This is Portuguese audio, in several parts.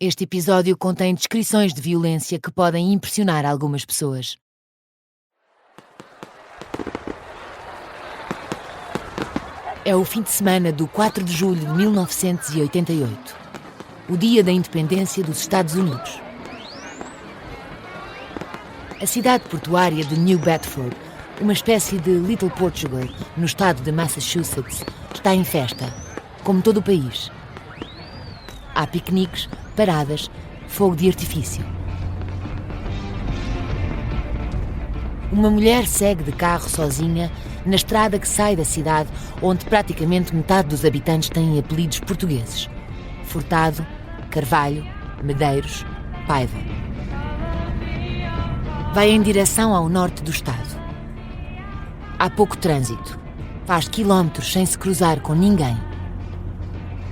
Este episódio contém descrições de violência que podem impressionar algumas pessoas. É o fim de semana do 4 de julho de 1988, o dia da independência dos Estados Unidos. A cidade portuária de New Bedford, uma espécie de Little Portugal no estado de Massachusetts, está em festa, como todo o país. Há piqueniques, paradas, fogo de artifício. Uma mulher segue de carro sozinha na estrada que sai da cidade, onde praticamente metade dos habitantes têm apelidos portugueses: Furtado, Carvalho, Medeiros, Paiva. Vai em direção ao norte do estado. Há pouco trânsito. Faz quilómetros sem se cruzar com ninguém.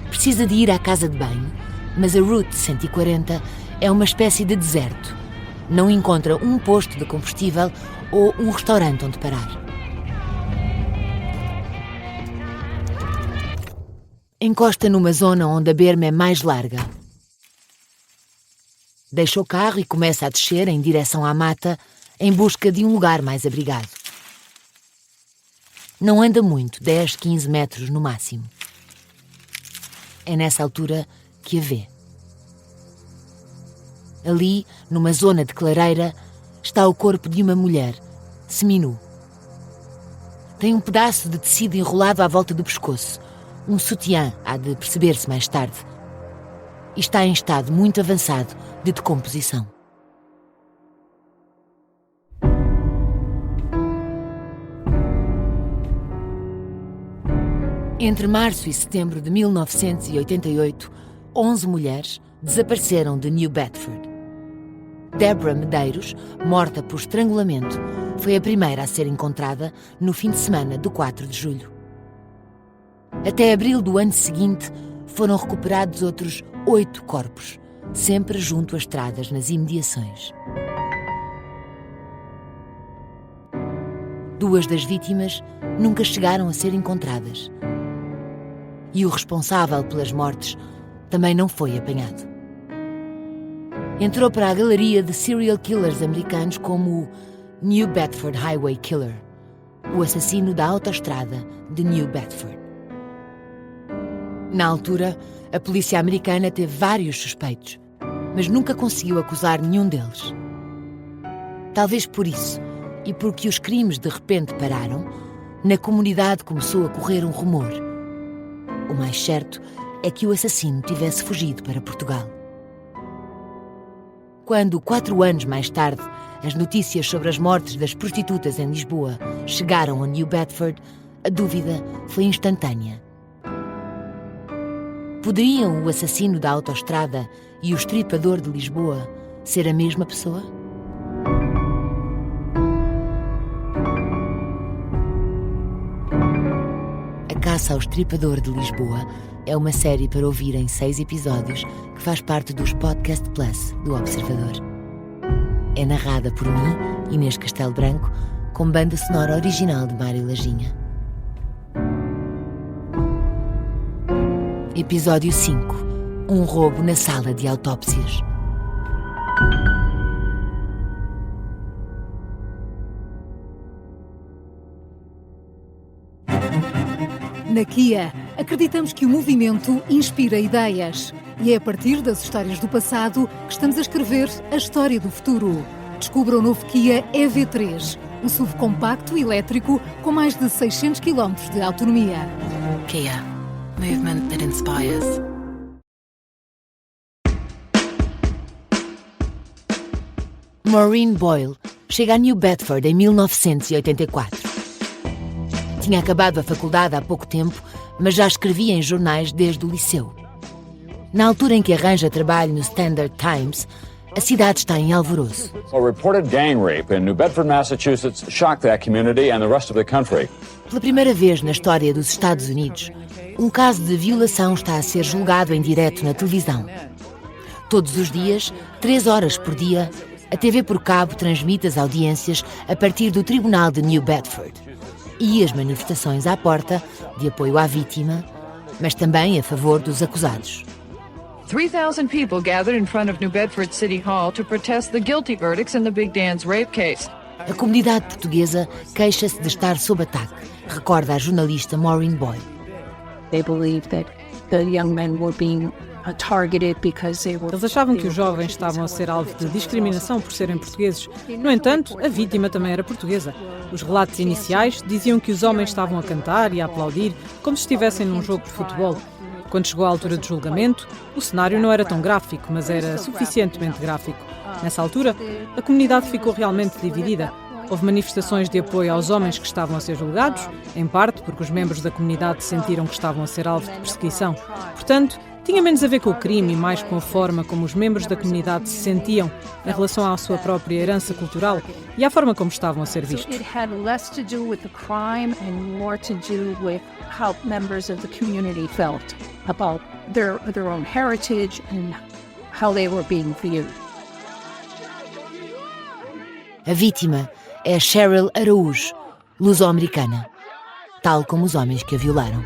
Precisa de ir à casa de banho, mas a Route 140 é uma espécie de deserto. Não encontra um posto de combustível ou um restaurante onde parar. Encosta numa zona onde a berma é mais larga. Deixa o carro e começa a descer em direção à mata, em busca de um lugar mais abrigado. Não anda muito, 10, 15 metros no máximo. É nessa altura que a vê. Ali, numa zona de clareira, está o corpo de uma mulher, seminu. Tem um pedaço de tecido enrolado à volta do pescoço, um sutiã, há de perceber-se mais tarde. E está em estado muito avançado de decomposição. Entre março e setembro de 1988, 11 mulheres desapareceram de New Bedford. Deborah Medeiros, morta por estrangulamento, foi a primeira a ser encontrada no fim de semana do 4 de julho. Até abril do ano seguinte, foram recuperados outros 8 corpos, sempre junto a estradas nas imediações. 2 das vítimas nunca chegaram a ser encontradas. E o responsável pelas mortes também não foi apanhado. Entrou para a galeria de serial killers americanos como o New Bedford Highway Killer, o assassino da autoestrada de New Bedford. Na altura, a polícia americana teve vários suspeitos, mas nunca conseguiu acusar nenhum deles. Talvez por isso, e porque os crimes de repente pararam, na comunidade começou a correr um rumor. O mais certo é que o assassino tivesse fugido para Portugal. Quando, 4 anos mais tarde, as notícias sobre as mortes das prostitutas em Lisboa chegaram a New Bedford, a dúvida foi instantânea. Poderiam o assassino da autoestrada e o estripador de Lisboa ser a mesma pessoa? A Caça ao Estripador de Lisboa é uma série para ouvir em 6 episódios que faz parte dos Podcast Plus do Observador. É narrada por mim, Inês Castelo Branco, com banda sonora original de Mário Lajinha. Episódio 5. Um roubo na sala de autópsias. Na Kia, acreditamos que o movimento inspira ideias. E é a partir das histórias do passado que estamos a escrever a história do futuro. Descubra o novo Kia EV3, um SUV compacto elétrico com mais de 600 km de autonomia. Kia. Movement that inspires. Maureen Boyle chega a New Bedford em 1984. Tinha acabado a faculdade há pouco tempo, mas já escrevia em jornais desde o liceu. Na altura em que arranja trabalho no Standard Times, a cidade está em alvoroço. A reported gang rape in New Bedford, Massachusetts shocked that community and the rest of the country. Pela primeira vez na história dos Estados Unidos, um caso de violação está a ser julgado em direto na televisão. Todos os dias, 3 horas por dia, a TV por cabo transmite as audiências a partir do Tribunal de New Bedford. E as manifestações à porta, de apoio à vítima, mas também a favor dos acusados. 3,000 people gathered in front of New Bedford City Hall to protest the guilty verdicts in the Big Dan's rape case. A comunidade portuguesa queixa-se de estar sob ataque, recorda a jornalista Maureen Boyle. They believed that the young men were being targeted because they were. Eles achavam que os jovens estavam a ser alvo de discriminação por serem portugueses. No entanto, a vítima também era portuguesa. Os relatos iniciais diziam que os homens estavam a cantar e a aplaudir como se estivessem num jogo de futebol. Quando chegou à altura do julgamento, o cenário não era tão gráfico, mas era suficientemente gráfico. Nessa altura, a comunidade ficou realmente dividida. Houve manifestações de apoio aos homens que estavam a ser julgados, em parte porque os membros da comunidade sentiram que estavam a ser alvo de perseguição. Portanto, tinha menos a ver com o crime e mais com a forma como os membros da comunidade se sentiam em relação à sua própria herança cultural e à forma como estavam a ser vistos. It had less to do with the crime and more to do with how members of the community felt about their own heritage and how they were being viewed. A vítima é Cheryl Araújo, luso-americana, tal como os homens que a violaram.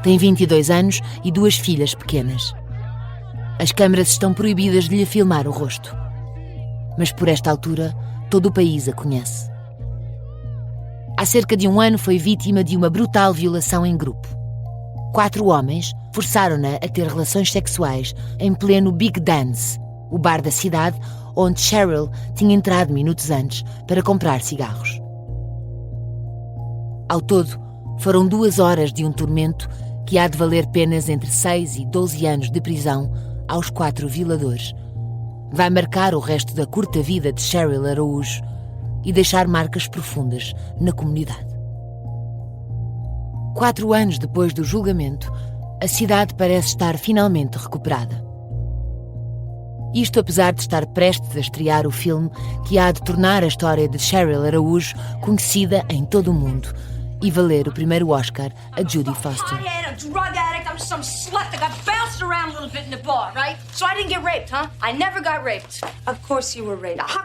Tem 22 anos e 2 filhas pequenas. As câmaras estão proibidas de lhe filmar o rosto. Mas por esta altura, todo o país a conhece. Há cerca de 1 ano foi vítima de uma brutal violação em grupo. 4 homens forçaram-na a ter relações sexuais em pleno Big Dan's, o bar da cidade onde Cheryl tinha entrado minutos antes para comprar cigarros. Ao todo, foram 2 horas de um tormento que há de valer penas entre 6 e 12 anos de prisão aos 4 violadores. Vai marcar o resto da curta vida de Cheryl Araújo e deixar marcas profundas na comunidade. 4 anos depois do julgamento, a cidade parece estar finalmente recuperada. Isto apesar de estar prestes a estrear o filme que há de tornar a história de Cheryl Araújo conhecida em todo o mundo e valer o primeiro Oscar a Judy Foster.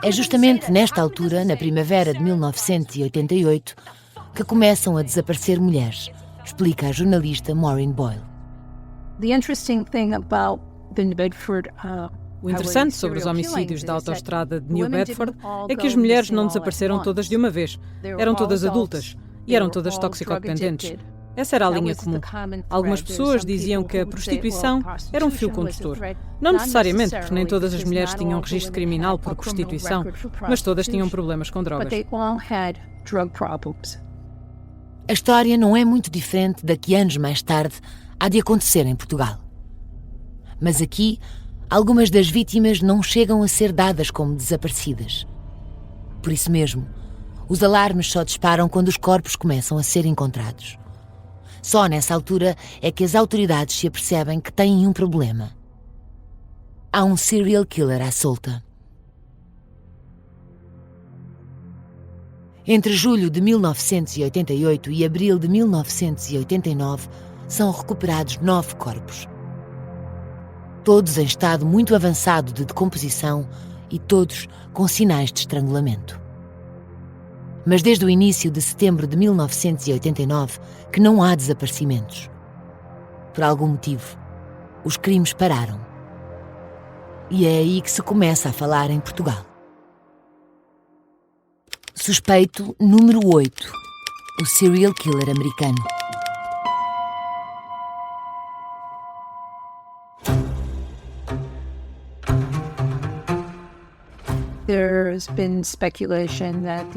É justamente nesta altura, na primavera de 1988, que começam a desaparecer mulheres, explica a jornalista Maureen Boyle. The interesting thing about the New Bedford O interessante sobre os homicídios da autoestrada de New Bedford é que as mulheres não desapareceram todas de uma vez. Eram todas adultas e eram todas toxicodependentes. Essa era a linha comum. Algumas pessoas diziam que a prostituição era um fio condutor. Não necessariamente, porque nem todas as mulheres tinham registro criminal por prostituição, mas todas tinham problemas com drogas. A história não é muito diferente da que anos mais tarde há de acontecer em Portugal. Mas aqui, algumas das vítimas não chegam a ser dadas como desaparecidas. Por isso mesmo, os alarmes só disparam quando os corpos começam a ser encontrados. Só nessa altura é que as autoridades se apercebem que têm um problema. Há um serial killer à solta. Entre julho de 1988 e abril de 1989, são recuperados 9 corpos. Todos em estado muito avançado de decomposição e todos com sinais de estrangulamento. Mas desde o início de setembro de 1989 que não há desaparecimentos. Por algum motivo, os crimes pararam. E é aí que se começa a falar em Portugal. Suspeito número 8. O serial killer americano.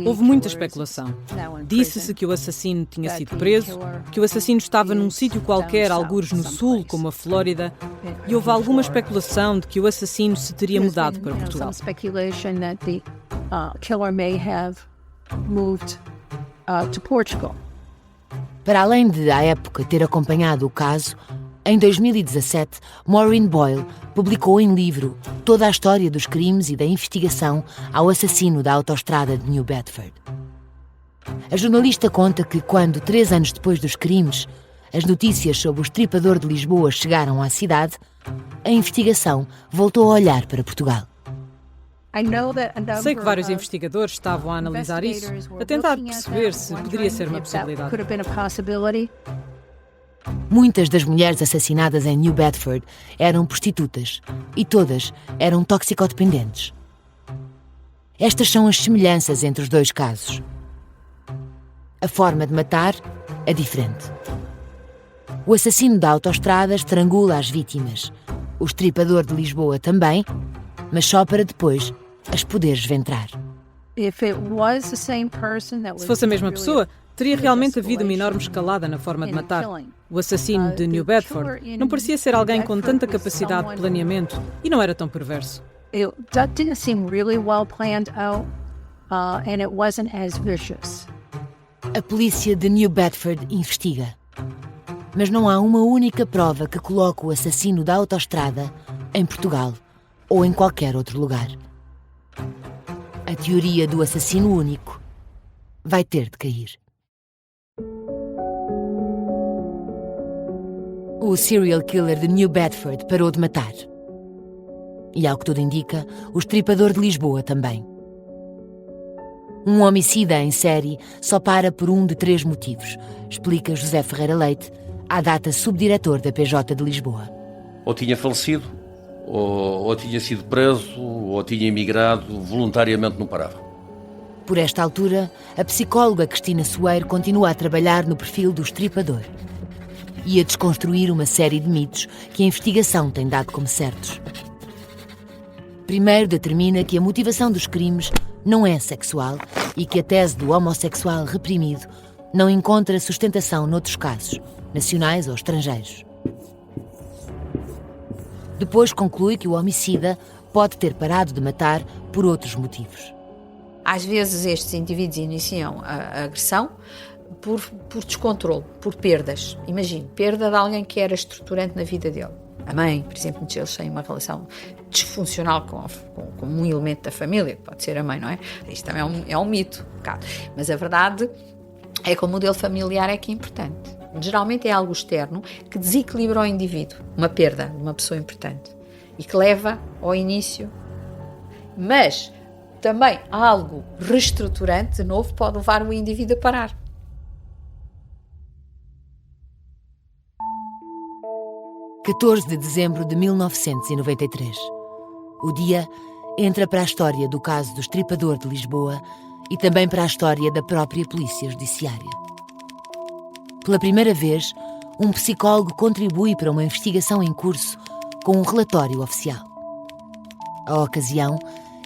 Houve muita especulação. Disse-se que o assassino tinha sido preso, que o assassino estava num sítio qualquer, algures no sul, como a Flórida, e houve alguma especulação de que o assassino se teria mudado para Portugal. Para além de, à época, ter acompanhado o caso, em 2017, Maureen Boyle publicou em livro toda a história dos crimes e da investigação ao assassino da autoestrada de New Bedford. A jornalista conta que quando, 3 anos depois dos crimes, as notícias sobre o estripador de Lisboa chegaram à cidade, a investigação voltou a olhar para Portugal. Sei que vários investigadores estavam a analisar isso, a tentar perceber se poderia ser uma possibilidade. Muitas das mulheres assassinadas em New Bedford eram prostitutas e todas eram toxicodependentes. Estas são as semelhanças entre os dois casos. A forma de matar é diferente. O assassino da autoestrada estrangula as vítimas. O estripador de Lisboa também, mas só para depois as poder esventrar. Se fosse a mesma pessoa, teria realmente havido uma enorme escalada na forma de matar. O assassino de New Bedford não parecia ser alguém com tanta capacidade de planeamento e não era tão perverso. That didn't seem really well planned out, and it wasn't as vicious. A polícia de New Bedford investiga. Mas não há uma única prova que coloque o assassino da autoestrada em Portugal ou em qualquer outro lugar. A teoria do assassino único vai ter de cair. O serial killer de New Bedford parou de matar. E, ao que tudo indica, o estripador de Lisboa também. Um homicida em série só para por um de 3 motivos, explica José Ferreira Leite, à data subdiretor da PJ de Lisboa. Ou tinha falecido, ou tinha sido preso, ou tinha emigrado, voluntariamente não parava. Por esta altura, a psicóloga Cristina Soeiro continua a trabalhar no perfil do estripador e a desconstruir uma série de mitos que a investigação tem dado como certos. Primeiro, determina que a motivação dos crimes não é sexual e que a tese do homossexual reprimido não encontra sustentação noutros casos, nacionais ou estrangeiros. Depois conclui que o homicida pode ter parado de matar por outros motivos. Às vezes estes indivíduos iniciam a agressão por descontrole, por perdas. Imagine, perda de alguém que era estruturante na vida dele. A mãe, por exemplo, muitos deles têm uma relação disfuncional com um elemento da família, que pode ser a mãe, não é? Isto também é um mito, mas a verdade é que o modelo familiar é que é importante. Geralmente é algo externo que desequilibra o indivíduo, uma perda de uma pessoa importante, e que leva ao início. Mas também algo reestruturante, de novo, pode levar o indivíduo a parar. – 14 de dezembro de 1993. O dia entra para a história do caso do estripador de Lisboa e também para a história da própria Polícia Judiciária. Pela primeira vez, um psicólogo contribui para uma investigação em curso com um relatório oficial. A ocasião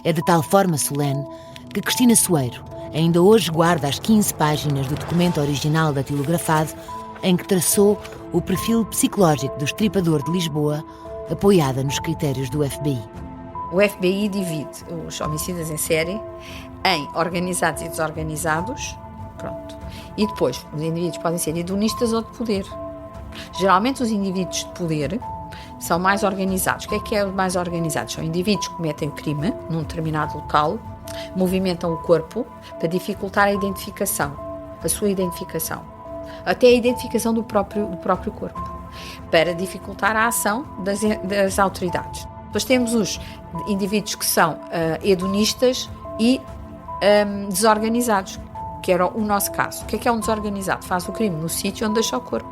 é de tal forma solene que Cristina Soeiro ainda hoje guarda as 15 páginas do documento original datilografado em que traçou o perfil psicológico do estripador de Lisboa, apoiada nos critérios do FBI. O FBI divide os homicidas em série em organizados e desorganizados. Pronto. E depois, os indivíduos podem ser hedonistas ou de poder. Geralmente, os indivíduos de poder são mais organizados. O que é os mais organizados? São indivíduos que cometem o crime num determinado local, movimentam o corpo para dificultar a identificação, a sua identificação. Até a identificação do próprio corpo, para dificultar a ação das autoridades. Depois temos os indivíduos que são hedonistas e desorganizados, que era o nosso caso. O que é um desorganizado? Faz o crime no sítio onde deixa o corpo.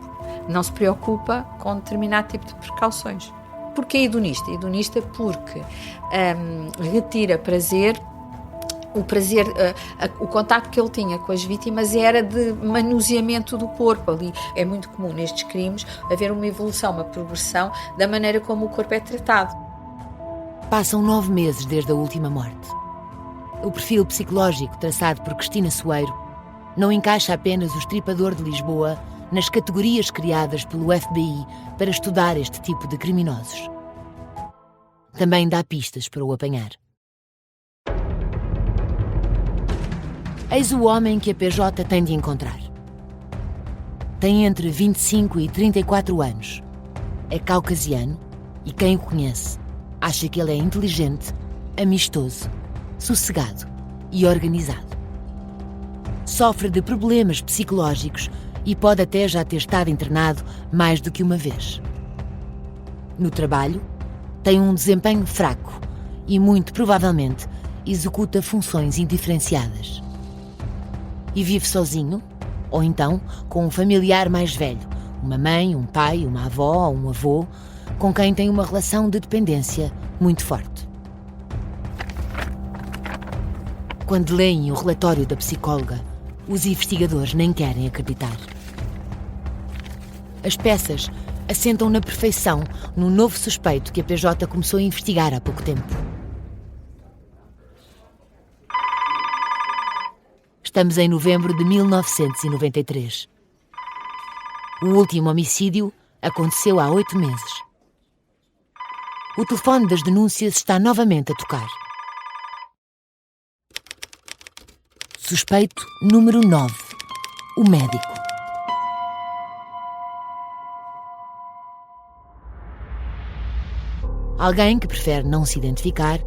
Não se preocupa com determinado tipo de precauções. Porquê hedonista? Hedonista porque retira prazer. O contacto que ele tinha com as vítimas era de manuseamento do corpo. Ali é muito comum nestes crimes haver uma evolução, uma progressão da maneira como o corpo é tratado. Passam 9 meses desde a última morte. O perfil psicológico traçado por Cristina Soeiro não encaixa apenas o estripador de Lisboa nas categorias criadas pelo FBI para estudar este tipo de criminosos. Também dá pistas para o apanhar. Eis o homem que a PJ tem de encontrar. Tem entre 25 e 34 anos. É caucasiano e quem o conhece acha que ele é inteligente, amistoso, sossegado e organizado. Sofre de problemas psicológicos e pode até já ter estado internado mais do que uma vez. No trabalho, tem um desempenho fraco e, muito provavelmente, executa funções indiferenciadas. E vive sozinho, ou então com um familiar mais velho, uma mãe, um pai, uma avó ou um avô, com quem tem uma relação de dependência muito forte. Quando leem o relatório da psicóloga, os investigadores nem querem acreditar. As peças assentam na perfeição num novo suspeito que a PJ começou a investigar há pouco tempo. Estamos em novembro de 1993. O último homicídio aconteceu há 8 meses. O telefone das denúncias está novamente a tocar. Suspeito número 9. O médico. Alguém que prefere não se identificar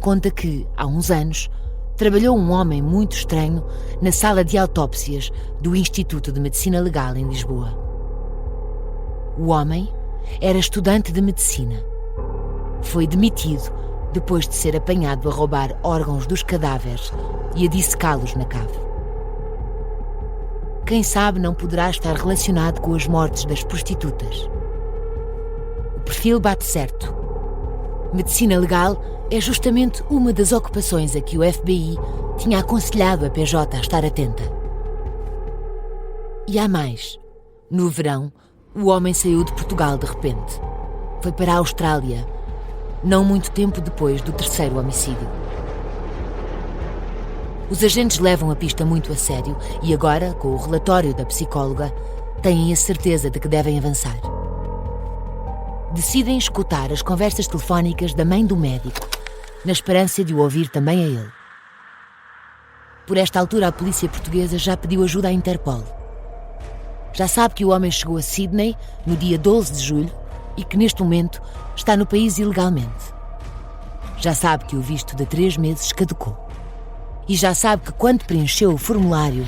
conta que, há uns anos, trabalhou um homem muito estranho na sala de autópsias do Instituto de Medicina Legal em Lisboa. O homem era estudante de medicina. Foi demitido depois de ser apanhado a roubar órgãos dos cadáveres e a dissecá-los na cave. Quem sabe não poderá estar relacionado com as mortes das prostitutas. O perfil bate certo. Medicina legal é justamente uma das ocupações a que o FBI tinha aconselhado a PJ a estar atenta. E há mais. No verão, o homem saiu de Portugal de repente. Foi para a Austrália, não muito tempo depois do terceiro homicídio. Os agentes levam a pista muito a sério e agora, com o relatório da psicóloga, têm a certeza de que devem avançar. Decidem escutar as conversas telefónicas da mãe do médico, na esperança de o ouvir também a ele. Por esta altura, a polícia portuguesa já pediu ajuda à Interpol. Já sabe que o homem chegou a Sydney no dia 12 de julho e que, neste momento, está no país ilegalmente. Já sabe que o visto de 3 meses caducou. E já sabe que, quando preencheu o formulário,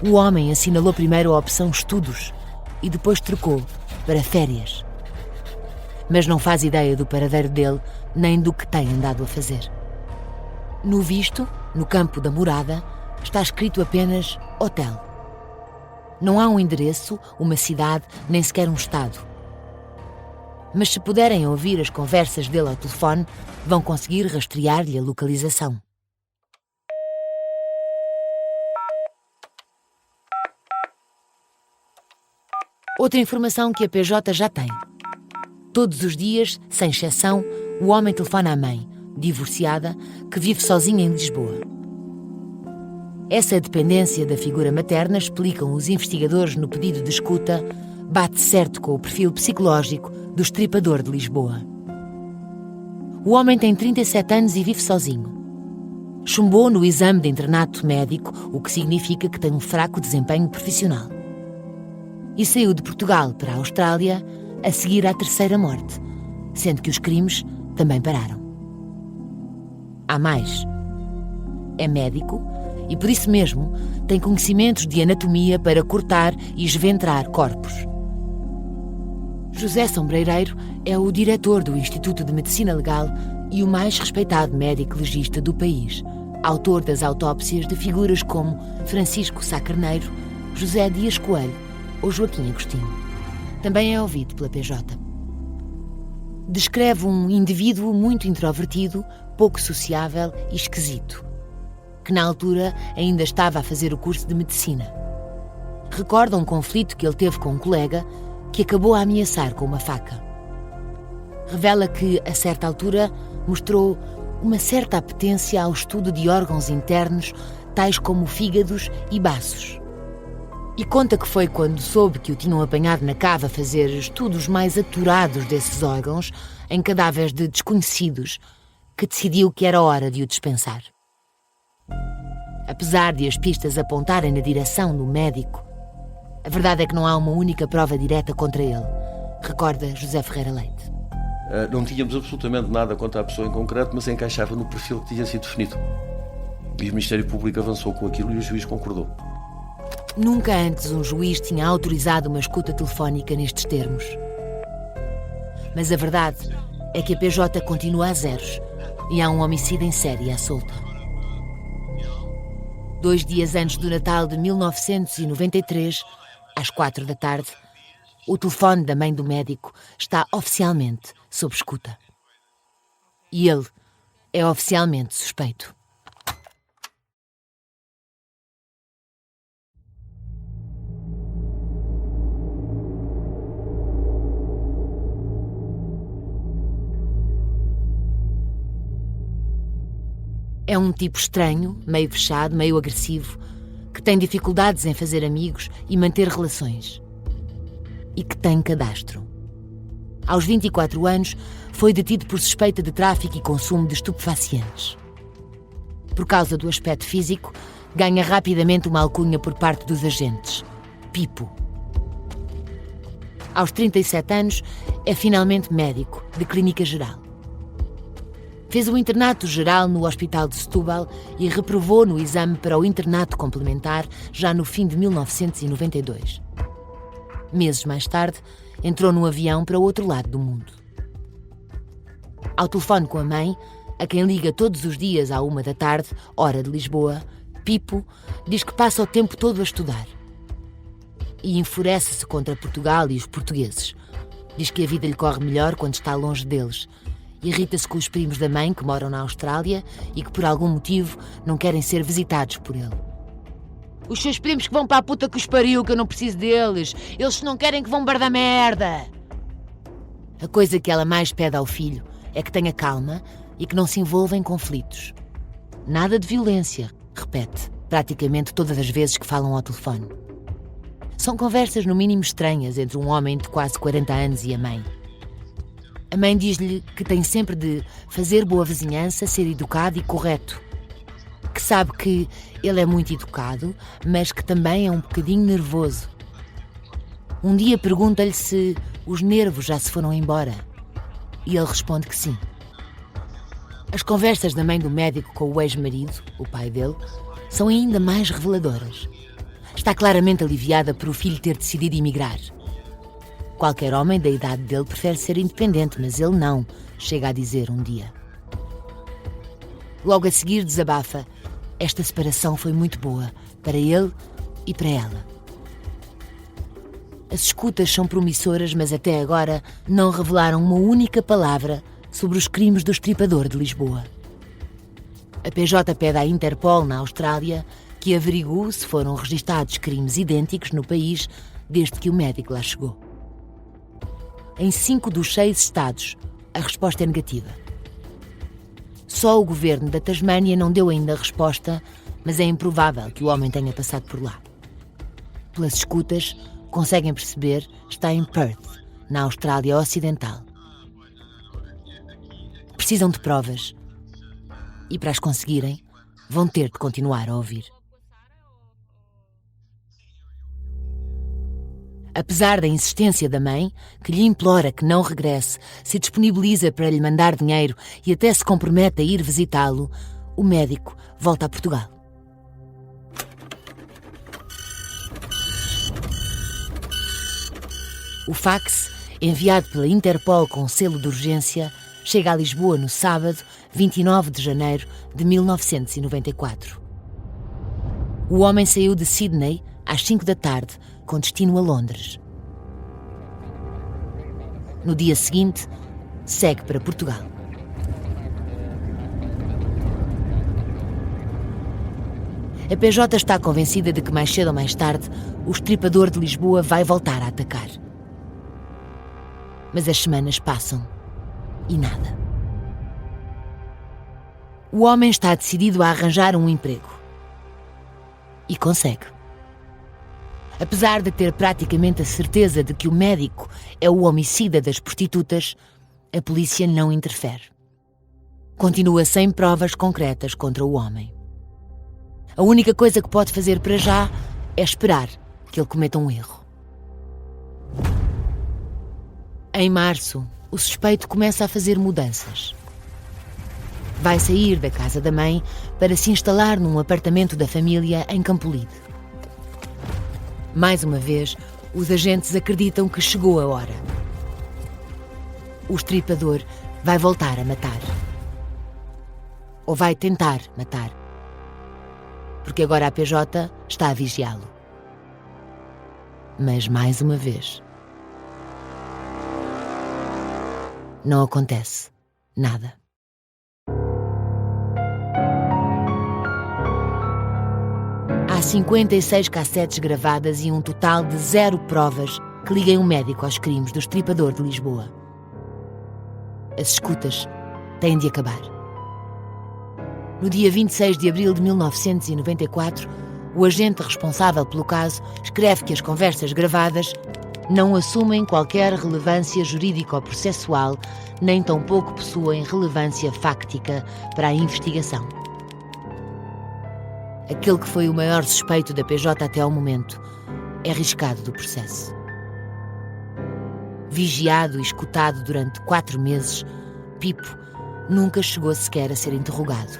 o homem assinalou primeiro a opção estudos e depois trocou para férias. Mas não faz ideia do paradeiro dele nem do que tem andado a fazer. No visto, no campo da morada, está escrito apenas hotel. Não há um endereço, uma cidade, nem sequer um estado. Mas se puderem ouvir as conversas dele ao telefone, vão conseguir rastrear-lhe a localização. Outra informação que a PJ já tem. Todos os dias, sem exceção, o homem telefona à mãe, divorciada, que vive sozinha em Lisboa. Essa dependência da figura materna, explicam os investigadores no pedido de escuta, bate certo com o perfil psicológico do estripador de Lisboa. O homem tem 37 anos e vive sozinho. Chumbou no exame de internato médico, o que significa que tem um fraco desempenho profissional. E saiu de Portugal para a Austrália a seguir à terceira morte, sendo que os crimes também pararam. Há mais. É médico e, por isso mesmo, tem conhecimentos de anatomia para cortar e esventrar corpos. José Sombreireiro é o diretor do Instituto de Medicina Legal e o mais respeitado médico legista do país, autor das autópsias de figuras como Francisco Sá Carneiro, José Dias Coelho ou Joaquim Agostinho. Também é ouvido pela PJ. Descreve um indivíduo muito introvertido, pouco sociável e esquisito, que na altura ainda estava a fazer o curso de medicina. Recorda um conflito que ele teve com um colega que acabou a ameaçar com uma faca. Revela que, a certa altura, mostrou uma certa apetência ao estudo de órgãos internos, tais como fígados e baços. E conta que foi quando soube que o tinham apanhado na cave a fazer estudos mais aturados desses órgãos, em cadáveres de desconhecidos, que decidiu que era hora de o dispensar. Apesar de as pistas apontarem na direção do médico, a verdade é que não há uma única prova direta contra ele, recorda José Ferreira Leite. Não tínhamos absolutamente nada contra a pessoa em concreto, mas encaixava no perfil que tinha sido definido. E o Ministério Público avançou com aquilo e o juiz concordou. Nunca antes um juiz tinha autorizado uma escuta telefónica nestes termos. Mas a verdade é que a PJ continua a zeros e há um homicídio em série à solta. 2 dias antes do Natal de 1993, às 4 da tarde, o telefone da mãe do médico está oficialmente sob escuta. E ele é oficialmente suspeito. É um tipo estranho, meio fechado, meio agressivo, que tem dificuldades em fazer amigos e manter relações. E que tem cadastro. Aos 24 anos, foi detido por suspeita de tráfico e consumo de estupefacientes. Por causa do aspecto físico, ganha rapidamente uma alcunha por parte dos agentes: Pipo. Aos 37 anos, é finalmente médico, de clínica geral. Fez o internato geral no Hospital de Setúbal e reprovou no exame para o internato complementar já no fim de 1992. Meses mais tarde, entrou num avião para o outro lado do mundo. Ao telefone com a mãe, a quem liga todos os dias à 1 da tarde, hora de Lisboa, Pipo diz que passa o tempo todo a estudar. E enfurece-se contra Portugal e os portugueses. Diz que a vida lhe corre melhor quando está longe deles. Irrita-se com os primos da mãe que moram na Austrália e que por algum motivo não querem ser visitados por ele. Os seus primos que vão para a puta que os pariu, que eu não preciso deles. Eles não querem que vão bar da merda. A coisa que ela mais pede ao filho é que tenha calma e que não se envolva em conflitos. Nada de violência, repete, praticamente todas as vezes que falam ao telefone. São conversas no mínimo estranhas entre um homem de quase 40 anos e a mãe. A mãe diz-lhe que tem sempre de fazer boa vizinhança, ser educado e correto. Que sabe que ele é muito educado, mas que também é um bocadinho nervoso. Um dia pergunta-lhe se os nervos já se foram embora. E ele responde que sim. As conversas da mãe do médico com o ex-marido, o pai dele, são ainda mais reveladoras. Está claramente aliviada por o filho ter decidido emigrar. Qualquer homem da idade dele prefere ser independente, mas ele não, chega a dizer um dia. Logo a seguir desabafa: esta separação foi muito boa, para ele e para ela. As escutas são promissoras, mas até agora não revelaram uma única palavra sobre os crimes do estripador de Lisboa. A PJ pede à Interpol, na Austrália, que averigue se foram registados crimes idênticos no país desde que o médico lá chegou. Em 5 dos 6 estados, a resposta é negativa. Só o governo da Tasmânia não deu ainda resposta, mas é improvável que o homem tenha passado por lá. Pelas escutas, conseguem perceber, está em Perth, na Austrália Ocidental. Precisam de provas. E para as conseguirem, vão ter de continuar a ouvir. Apesar da insistência da mãe, que lhe implora que não regresse, se disponibiliza para lhe mandar dinheiro e até se compromete a ir visitá-lo, o médico volta a Portugal. O fax, enviado pela Interpol com selo de urgência, chega a Lisboa no sábado, 29 de janeiro de 1994. O homem saiu de Sydney às 5 da tarde, com destino a Londres. No dia seguinte, segue para Portugal. A PJ está convencida de que mais cedo ou mais tarde o estripador de Lisboa vai voltar a atacar. Mas as semanas passam e nada. O homem está decidido a arranjar um emprego. E consegue. Apesar de ter praticamente a certeza de que o médico é o homicida das prostitutas, a polícia não interfere. Continua sem provas concretas contra o homem. A única coisa que pode fazer para já é esperar que ele cometa um erro. Em março, o suspeito começa a fazer mudanças. Vai sair da casa da mãe para se instalar num apartamento da família em Campolide. Mais uma vez, os agentes acreditam que chegou a hora. O estripador vai voltar a matar. Ou vai tentar matar. Porque agora a PJ está a vigiá-lo. Mas, mais uma vez, Não acontece nada. Há 56 cassetes gravadas e um total de 0 provas que liguem um médico aos crimes do Estripador de Lisboa. As escutas têm de acabar. No dia 26 de abril de 1994, o agente responsável pelo caso escreve que as conversas gravadas não assumem qualquer relevância jurídico-processual, nem tampouco possuem relevância fáctica para a investigação. Aquele que foi o maior suspeito da PJ até ao momento é riscado do processo. Vigiado e escutado durante 4 meses, Pipo nunca chegou sequer a ser interrogado.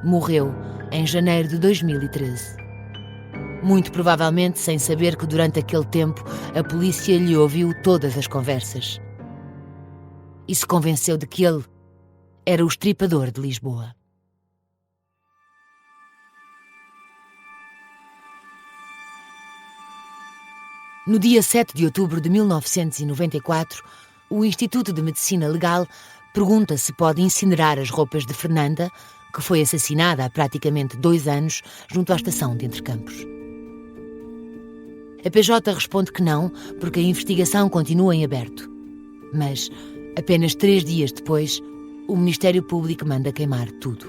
Morreu em janeiro de 2013. Muito provavelmente sem saber que durante aquele tempo a polícia lhe ouviu todas as conversas e se convenceu de que ele era o Estripador de Lisboa. No dia 7 de outubro de 1994, o Instituto de Medicina Legal pergunta se pode incinerar as roupas de Fernanda, que foi assassinada há praticamente 2 anos junto à estação de Entrecampos. A PJ responde que não, porque a investigação continua em aberto. Mas, apenas 3 dias depois, o Ministério Público manda queimar tudo.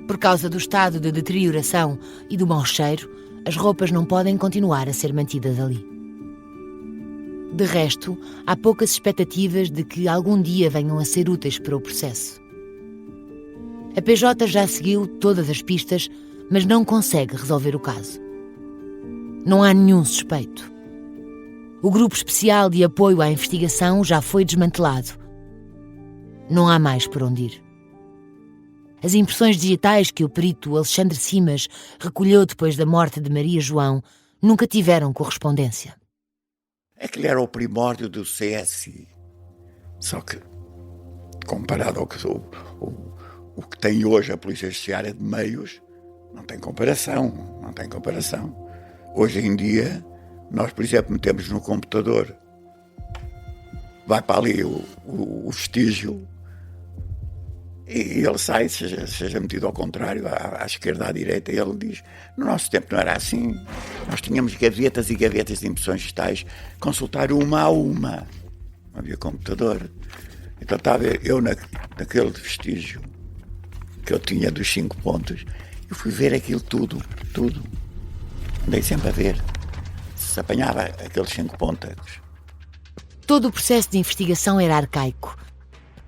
Por causa do estado de deterioração e do mau cheiro, as roupas não podem continuar a ser mantidas ali. De resto, há poucas expectativas de que algum dia venham a ser úteis para o processo. A PJ já seguiu todas as pistas, mas não consegue resolver o caso. Não há nenhum suspeito. O grupo especial de apoio à investigação já foi desmantelado. Não há mais por onde ir. As impressões digitais que o perito Alexandre Simas recolheu depois da morte de Maria João nunca tiveram correspondência. Aquele era o primórdio do CSI. Só que, comparado ao que o que tem hoje a Polícia Judiciária de meios, não tem comparação. Hoje em dia, nós, por exemplo, metemos no computador, vai para ali o vestígio, e ele sai, seja metido ao contrário, à esquerda, à direita, e ele diz, no nosso tempo não era assim. Nós tínhamos gavetas e gavetas de impressões digitais, consultar uma a uma. Não havia computador. Então estava eu naquele vestígio que eu tinha dos 5 pontos, eu fui ver aquilo tudo. Andei sempre a ver se apanhava aqueles 5 pontos. Todo o processo de investigação era arcaico.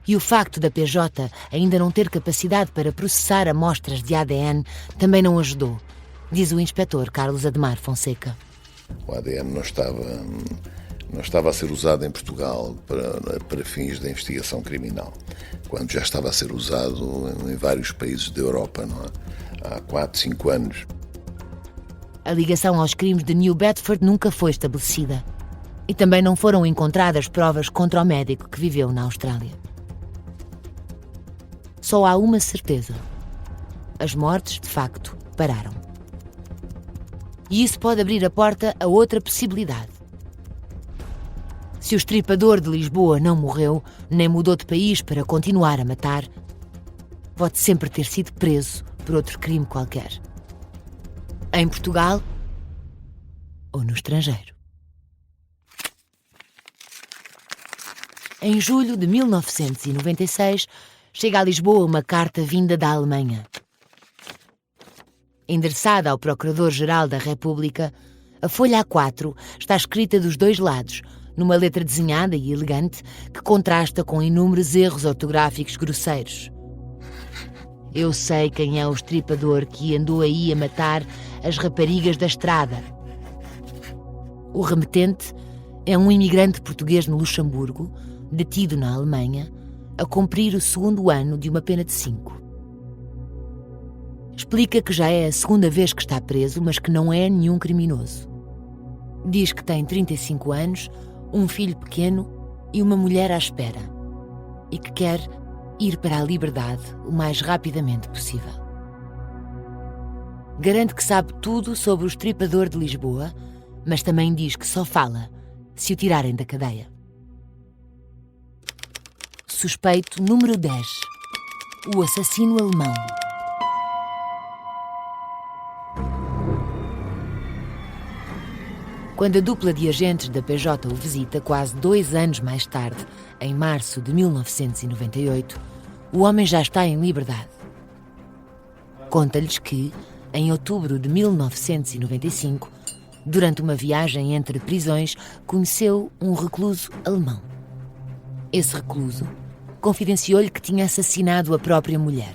E o facto da PJ ainda não ter capacidade para processar amostras de ADN também não ajudou, diz o inspetor Carlos Ademar Fonseca. O ADN não estava a ser usado em Portugal para fins de investigação criminal, quando já estava a ser usado em vários países da Europa, não é? Há 4, 5 anos. A ligação aos crimes de New Bedford nunca foi estabelecida. E também não foram encontradas provas contra o médico que viveu na Austrália. Só há uma certeza. As mortes, de facto, pararam. E isso pode abrir a porta a outra possibilidade. Se o Estripador de Lisboa não morreu, nem mudou de país para continuar a matar, pode sempre ter sido preso por outro crime qualquer. Em Portugal ou no estrangeiro. Em julho de 1996, chega a Lisboa uma carta vinda da Alemanha. Endereçada ao Procurador-Geral da República, a folha A4 está escrita dos 2 lados, numa letra desenhada e elegante que contrasta com inúmeros erros ortográficos grosseiros. Eu sei quem é o estripador que andou aí a matar as raparigas da estrada. O remetente é um imigrante português no Luxemburgo, detido na Alemanha, a cumprir o 2º ano de uma pena de 5. Explica que já é a 2ª vez que está preso, mas que não é nenhum criminoso. Diz que tem 35 anos, um filho pequeno e uma mulher à espera, e que quer ir para a liberdade o mais rapidamente possível. Garante que sabe tudo sobre o Estripador de Lisboa, mas também diz que só fala se o tirarem da cadeia. suspeito número 10. O assassino alemão. Quando a dupla de agentes da PJ o visita quase 2 anos mais tarde, em março de 1998, o homem já está em liberdade. Conta-lhes que, em outubro de 1995, durante uma viagem entre prisões, conheceu um recluso alemão. Esse recluso confidenciou-lhe que tinha assassinado a própria mulher.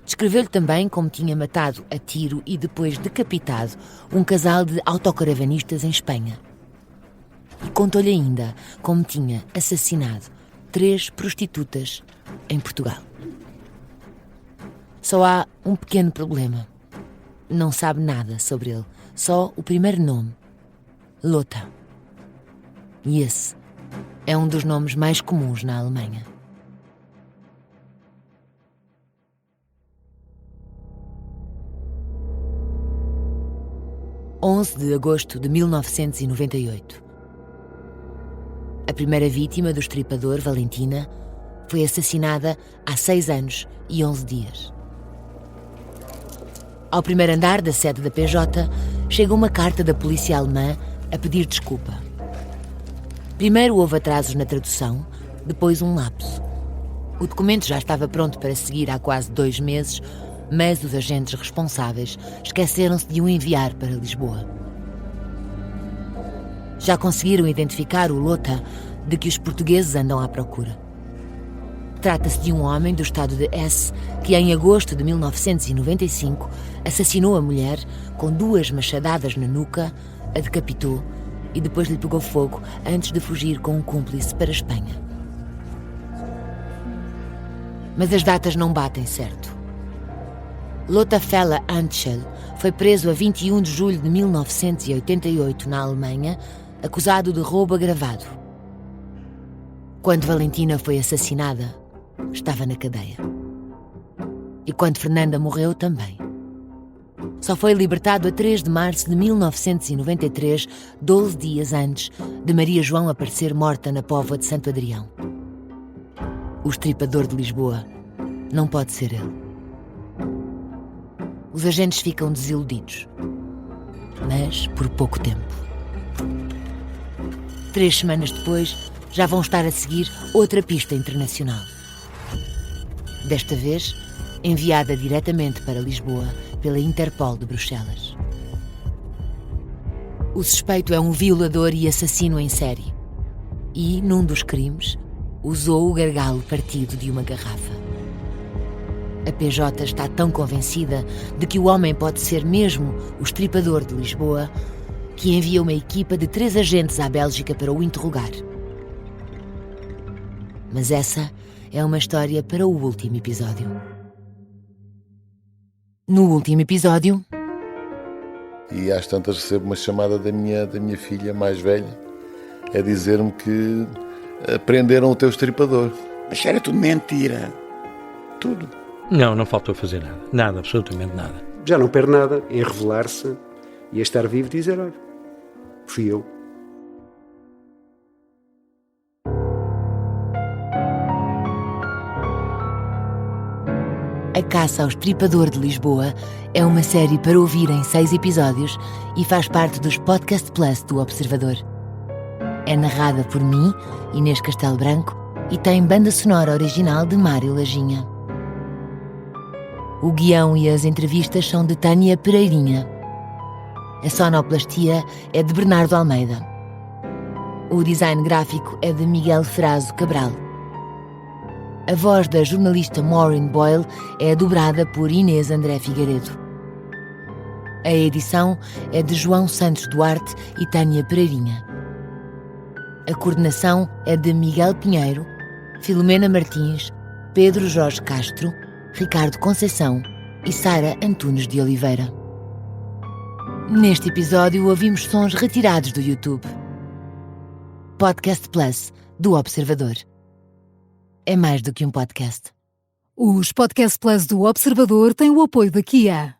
Descreveu-lhe também como tinha matado a tiro e depois decapitado um casal de autocaravanistas em Espanha. E contou-lhe ainda como tinha assassinado 3 prostitutas em Portugal. Só há um pequeno problema. Não sabe nada sobre ele, só o primeiro nome, Lothar. E esse é um dos nomes mais comuns na Alemanha. – 11 de agosto de 1998. A primeira vítima do estripador, Valentina, foi assassinada há 6 anos e 11 dias. Ao primeiro andar da sede da PJ, chega uma carta da polícia alemã a pedir desculpa. Primeiro houve atrasos na tradução, depois um lapso. O documento já estava pronto para seguir há quase 2 meses, mas os agentes responsáveis esqueceram-se de o enviar para Lisboa. Já conseguiram identificar o Lothar de que os portugueses andam à procura. Trata-se de um homem do estado de Hesse que, em agosto de 1995, assassinou a mulher com 2 machadadas na nuca, a decapitou e depois lhe pegou fogo antes de fugir com um cúmplice para a Espanha. Mas as datas não batem certo. Lothar Felle Antschel foi preso a 21 de julho de 1988 na Alemanha, acusado de roubo agravado. Quando Valentina foi assassinada, estava na cadeia. E quando Fernanda morreu, também. Só foi libertado a 3 de março de 1993, 12 dias antes de Maria João aparecer morta na Póvoa de Santo Adrião. O estripador de Lisboa não pode ser ele. Os agentes ficam desiludidos, mas por pouco tempo. 3 semanas depois, já vão estar a seguir outra pista internacional. Desta vez, enviada diretamente para Lisboa pela Interpol de Bruxelas. O suspeito é um violador e assassino em série. E, num dos crimes, usou o gargalo partido de uma garrafa. A PJ está tão convencida de que o homem pode ser mesmo o estripador de Lisboa que envia uma equipa de 3 agentes à Bélgica para o interrogar. Mas essa é uma história para o último episódio. No último episódio... E às tantas recebo uma chamada da minha filha mais velha a dizer-me que prenderam o teu estripador. Mas era tudo mentira. Tudo. Não faltou fazer nada. Nada, absolutamente nada. Já não perde nada em revelar-se e a estar vivo e dizer, olha, fui eu. A Caça ao Estripador de Lisboa é uma série para ouvir em 6 episódios e faz parte dos Podcast Plus do Observador. É narrada por mim, Inês Castelo Branco, e tem banda sonora original de Mário Lajinha. O guião e as entrevistas são de Tânia Pereirinha. A sonoplastia é de Bernardo Almeida. O design gráfico é de Miguel Ferrazo Cabral. A voz da jornalista Maureen Boyle é dobrada por Inês André Figueiredo. A edição é de João Santos Duarte e Tânia Pereirinha. A coordenação é de Miguel Pinheiro, Filomena Martins, Pedro Jorge Castro, Ricardo Conceição e Sara Antunes de Oliveira. Neste episódio ouvimos sons retirados do YouTube. Podcast Plus do Observador. É mais do que um podcast. Os Podcast Plus do Observador têm o apoio da Kia.